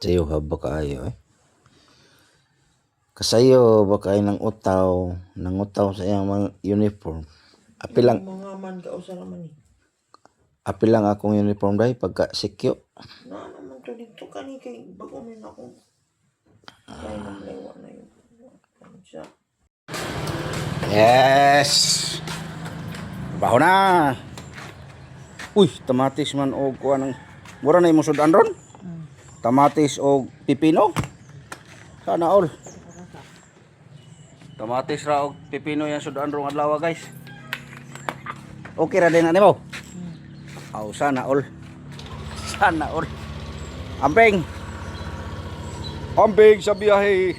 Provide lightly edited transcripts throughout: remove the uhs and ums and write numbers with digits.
Sayo ba kaayo eh? Kasayo ba kayo nangutaw sa iyang mga uniform. Mga man ka usa naman eh. Apil lang akong uniform dahil pagka sikyo. Na naman to dito kani kay bago min ako. Kaya naman lewa na yun. Siya. Yes! Baho na! Uy, tamatis man o kuha ng... Mura na yung sudan ron? Tamatis o pipino? Sana all. Tamatis ra o pipino yan sudan ron adlaw guys. Okay ra din ani mo? Aw sana all. Sana all. Amping. Amping sa biyahe.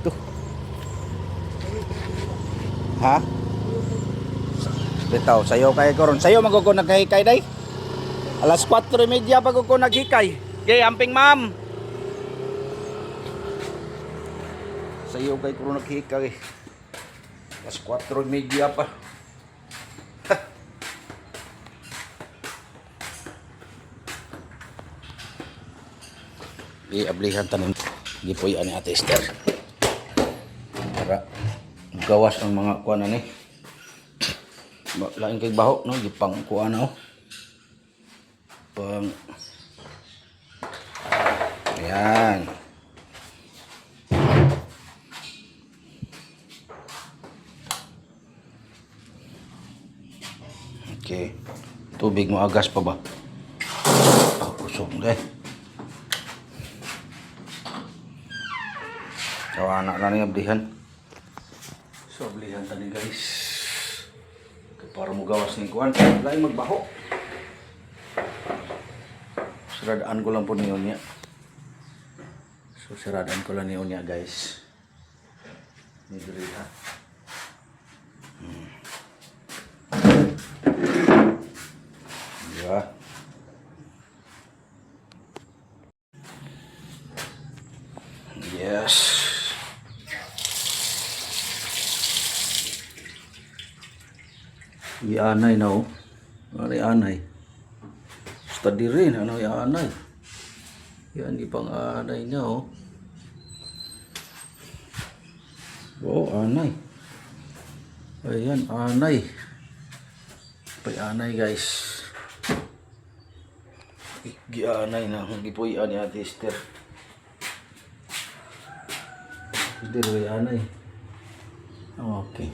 Tuh. Ha? Bitaw, sayo kay koron. Sayo magugo naghikay day. Alas 4:30 pa ko naghikay. Gay amping ma'am. Sayo kay koron naghikay. Alas 4:30 pa. Ablihan tanin gipoy ani Ate Esther. Para gawas ang mga kuan ani. Lain kay baho no gipang kuan no. Pang ayan. Okay. Tubig mo agas pa ba? Kusog deh. So anak na niya ablihan. So ablihan tadi guys. Para mo gawas ng kuan. Lain magbaho. Siradaan ko lang po niyo niya. So siradaan ko lang niyo niya guys. Ni diri ha. Ya. Yes. Ianay na oh. Ari anay. Study rin ano ianay. Yan ipang anay niya oh. Oh, anay. Ayan, anay. Pay anay guys. Gianay na hindi po iyan ni Ate Esther. Hindi rin anay. Okay.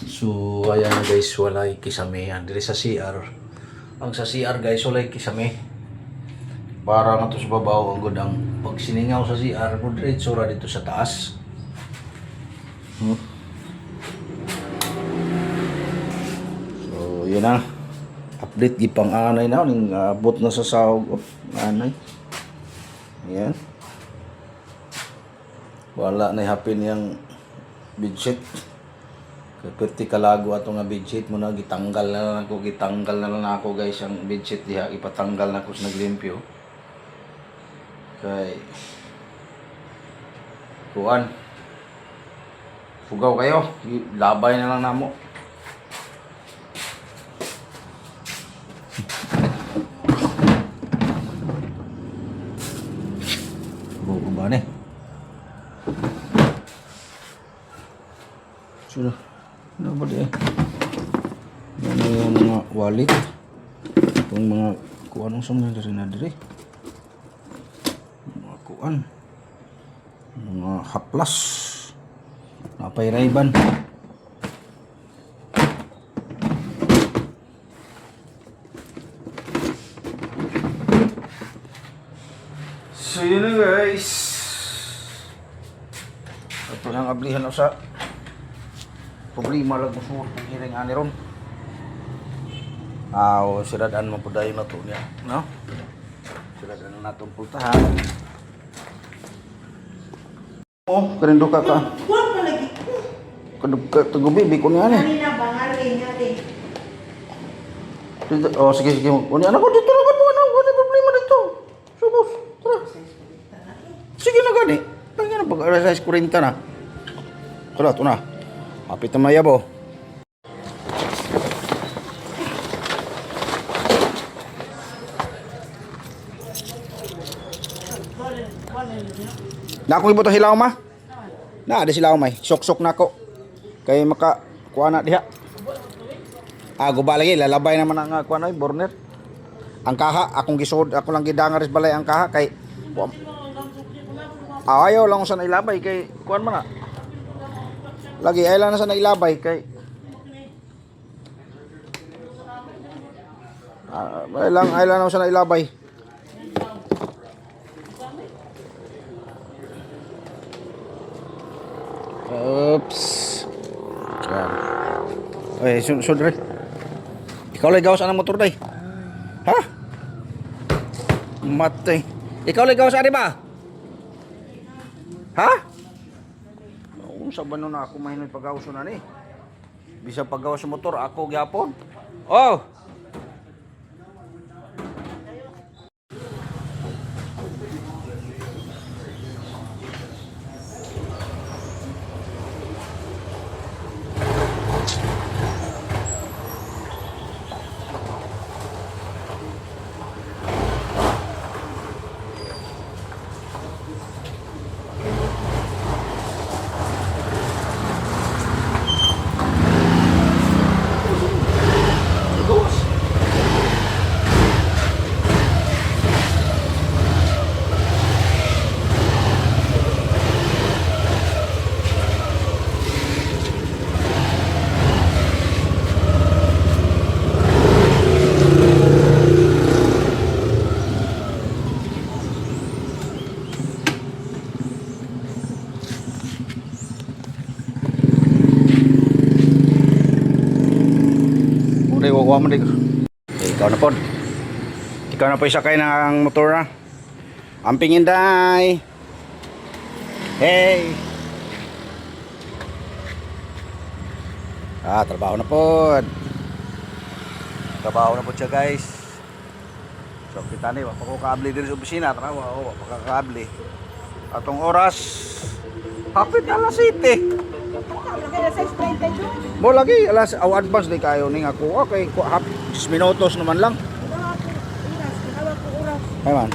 So ayan guys, walay kisame yan diri sa CR. Ang sa CR guys, walay kisame. Para nga to sa babaw ang gudang pag siningaw sa CR, mo diretso ra dito sa taas. So yun na. Update gipang anay na ning abot na sa sahog anay. Ayan. Wala na hapin yang bedsheet. Perti kalago ato nga bedsheet mo na gitanggal na lang ako guys ang bedsheet diha ipatanggal na ko sa naglimpyo. Kay kuan. Fugaw kayo, labay na lang namo. Buko ba ni? Sudah. Ano ba di? Yan yung mga wallet. Itong mga kuan ang sumay dari na diri. Mga kuan. Mga haplas. Napay Ray-Ban. So yun na guys. Ito lang ablihan o sa problema lang mo suot ng hiring ani ron. Siradaan mo po dahil na ito niya. No? Siradaan na itong pultahan. Oh, karindo ka ka. Kuwan pa lagi. Tagubi, biko niya ni. Nani na bangali. Oh, sige. Uni, anak ko, dito na ka mo. Ano problema dito? Subos, tara. Sige na gani. Lagi na pag-alas 40 na. Tara, ito na. Hapit na mayabo. Na ako ibuto hilaw ma. Na ada silaw may. Sok-sok na ko. Kay maka kuha na diha. Guba lagi lalabay naman ang kuha na burner. Ang kaha akong gisod ako lang gidangaris balay ang kaha kay ayaw lang ko sa nailabay kay kuan man na. Lagi ayaw lang na sa nailabay kay ayaw lang ako sa nailabay. Oops. Yan. Oy, sunod rin. Ikaw lang gawas ang motor day. Ha? Matay. Ikaw lang gawas ari ba? Ha? Sa ba na ako mahinoy pagawas na ni? Bisa pagawas sa motor ako gyapon. Oh. Kuha mo dito. Ikaw na po. Ikaw na po isakay ng motor na. Amping inday. Hey. Trabaho na po. Trabaho na po siya guys. So kita ni, wapa ko kabli din sa opisina. Trabaho, wapa ka kabli. Atong oras. Hapit na alas 7. Mo lagi alas advance di kayo ning ako. Okay, 10 minutos naman lang. Ay man.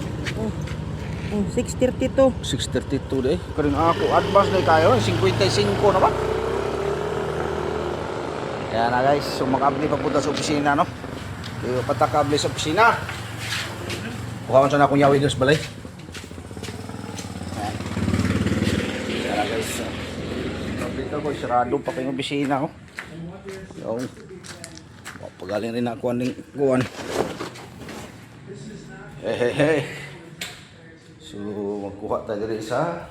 6:32. 6:32 deh. Karing ako advance di kayo 55 na ba? Kaya na guys, so makabli papunta sa opisina no. Kaya patakabli sa opisina. Kuha ko na akong yawi dos balay. Kaya guys. Dito ko sarado pa kayong opisina ko. Yung pagaling rin ako ng guwan. So magkuha tayo rin sa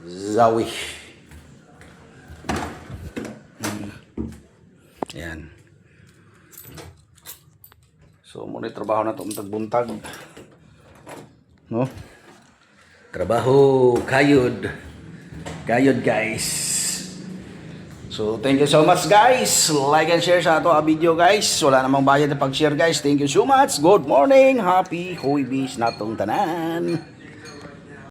Zawi. Yan. So muna trabaho na itong tagbuntag. No? Trabaho kayod. Kayod guys. So thank you so much guys. Like and share sa ato a video guys. Wala namang bayad na pag-share guys. Thank you so much. Good morning. Happy Huwebes natong tanan.